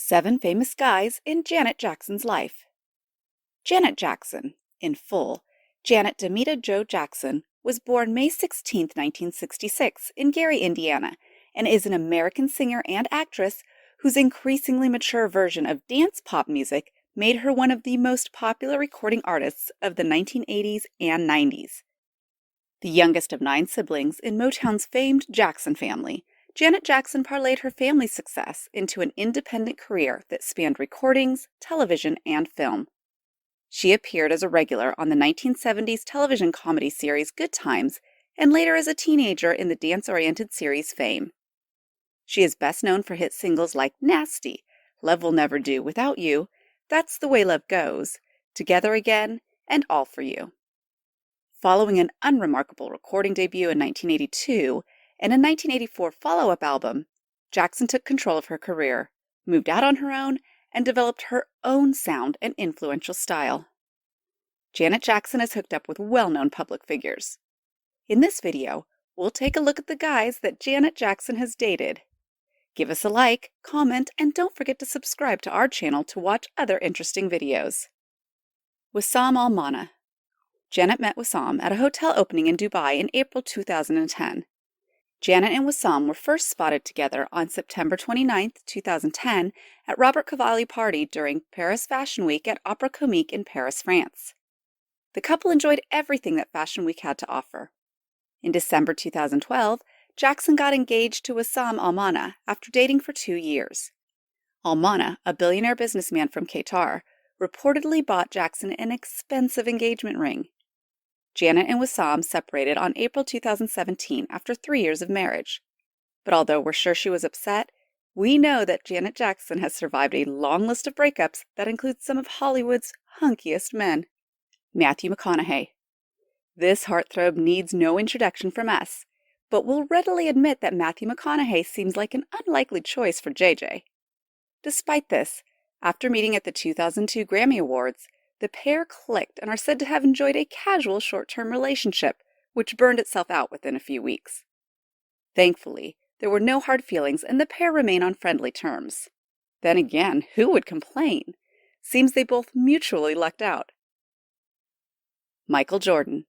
7 Famous Guys in Janet Jackson's Life. Janet Jackson, in full, Janet Damita Jo Jackson, was born May 16, 1966, in Gary, Indiana, and is an American singer and actress whose increasingly mature version of dance pop music made her one of the most popular recording artists of the 1980s and 90s. The youngest of 9 siblings in Motown's famed Jackson family, Janet Jackson parlayed her family's success into an independent career that spanned recordings, television, and film. She appeared as a regular on the 1970s television comedy series Good Times, and later as a teenager in the dance-oriented series Fame. She is best known for hit singles like Nasty, Love Will Never Do Without You, That's the Way Love Goes, Together Again, and All for You. Following an unremarkable recording debut in 1982 and a 1984 follow-up album, Jackson took control of her career, moved out on her own, and developed her own sound and influential style. Janet Jackson is hooked up with well-known public figures. In this video, we'll take a look at the guys that Janet Jackson has dated. Give us a like, comment, and don't forget to subscribe to our channel to watch other interesting videos. Wissam Al-Mana. Janet met Wissam at a hotel opening in Dubai in April 2010. Janet and Wissam were first spotted together on September 29, 2010, at Robert Cavalli party during Paris Fashion Week at Opera Comique in Paris, France. The couple enjoyed everything that Fashion Week had to offer. In December 2012, Jackson got engaged to Wissam Al-Mana after dating for 2 years. Al-Mana, a billionaire businessman from Qatar, reportedly bought Jackson an expensive engagement ring. Janet and Wissam separated on April 2017 after 3 years of marriage. But although we're sure she was upset, we know that Janet Jackson has survived a long list of breakups that includes some of Hollywood's hunkiest men. Matthew McConaughey. This heartthrob needs no introduction from us, but we'll readily admit that Matthew McConaughey seems like an unlikely choice for JJ. Despite this, after meeting at the 2002 Grammy Awards, the pair clicked and are said to have enjoyed a casual short-term relationship, which burned itself out within a few weeks. Thankfully, there were no hard feelings and the pair remain on friendly terms. Then again, who would complain? Seems they both mutually lucked out. Michael Jordan.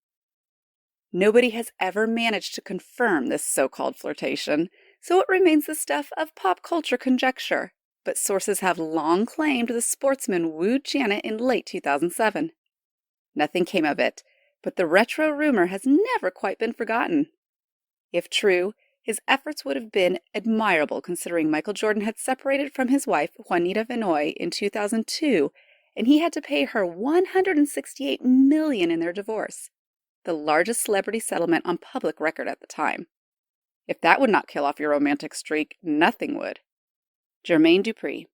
Nobody has ever managed to confirm this so-called flirtation, so it remains the stuff of pop culture conjecture. But sources have long claimed the sportsman wooed Janet in late 2007. Nothing came of it, but the retro rumor has never quite been forgotten. If true, his efforts would have been admirable considering Michael Jordan had separated from his wife, Juanita Vinoy, in 2002, and he had to pay her $168 million in their divorce, the largest celebrity settlement on public record at the time. If that would not kill off your romantic streak, nothing would. Jermaine Dupri.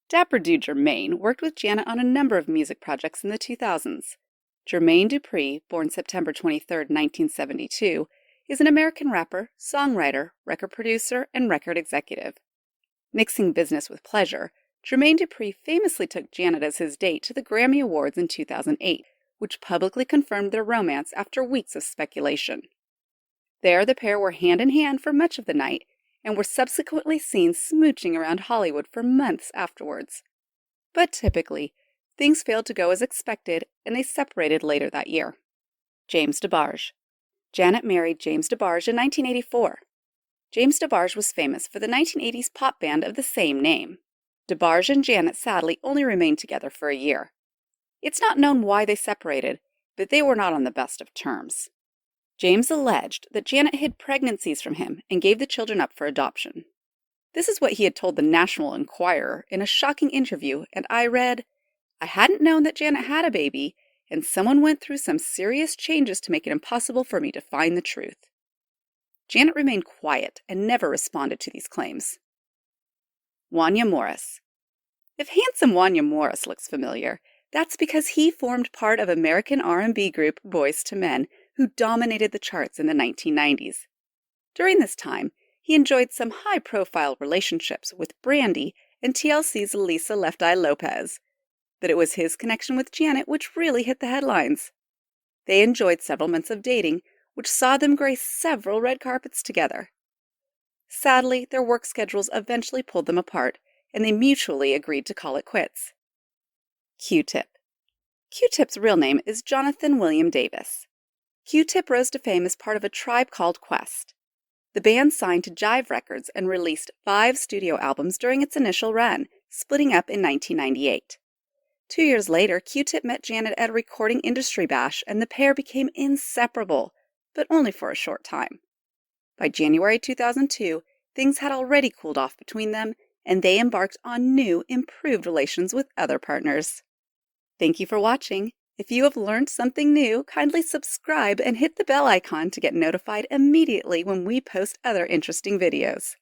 Dapper dude Jermaine worked with Janet on a number of music projects in the 2000s. Jermaine Dupri, born September 23, 1972, is an American rapper, songwriter, record producer, and record executive. Mixing business with pleasure, Jermaine Dupri famously took Janet as his date to the Grammy Awards in 2008, which publicly confirmed their romance after weeks of speculation. There, the pair were hand in hand for much of the night, and were subsequently seen smooching around Hollywood for months afterwards. But typically, things failed to go as expected, and they separated later that year. James DeBarge. Janet married James DeBarge in 1984. James DeBarge was famous for the 1980s pop band of the same name. DeBarge and Janet sadly only remained together for a year. It's not known why they separated, but they were not on the best of terms. James alleged that Janet hid pregnancies from him and gave the children up for adoption. This is what he had told the National Enquirer in a shocking interview, and I read, "I hadn't known that Janet had a baby, and someone went through some serious changes to make it impossible for me to find the truth." Janet remained quiet and never responded to these claims. Wanya Morris. If handsome Wanya Morris looks familiar, that's because he formed part of American R&B group Boyz II Men, who dominated the charts in the 1990s. During this time, he enjoyed some high-profile relationships with Brandy and TLC's Lisa Left Eye Lopez. But it was his connection with Janet which really hit the headlines. They enjoyed several months of dating, which saw them grace several red carpets together. Sadly, their work schedules eventually pulled them apart, and they mutually agreed to call it quits. Q-Tip. Q-Tip's real name is Jonathan William Davis. Q-Tip rose to fame as part of a tribe called Quest. The band signed to Jive Records and released 5 studio albums during its initial run, splitting up in 1998. 2 years later, Q-Tip met Janet at a recording industry bash, and the pair became inseparable, but only for a short time. By January 2002, things had already cooled off between them, and they embarked on new, improved relations with other partners. Thank you for watching. If you have learned something new, kindly subscribe and hit the bell icon to get notified immediately when we post other interesting videos.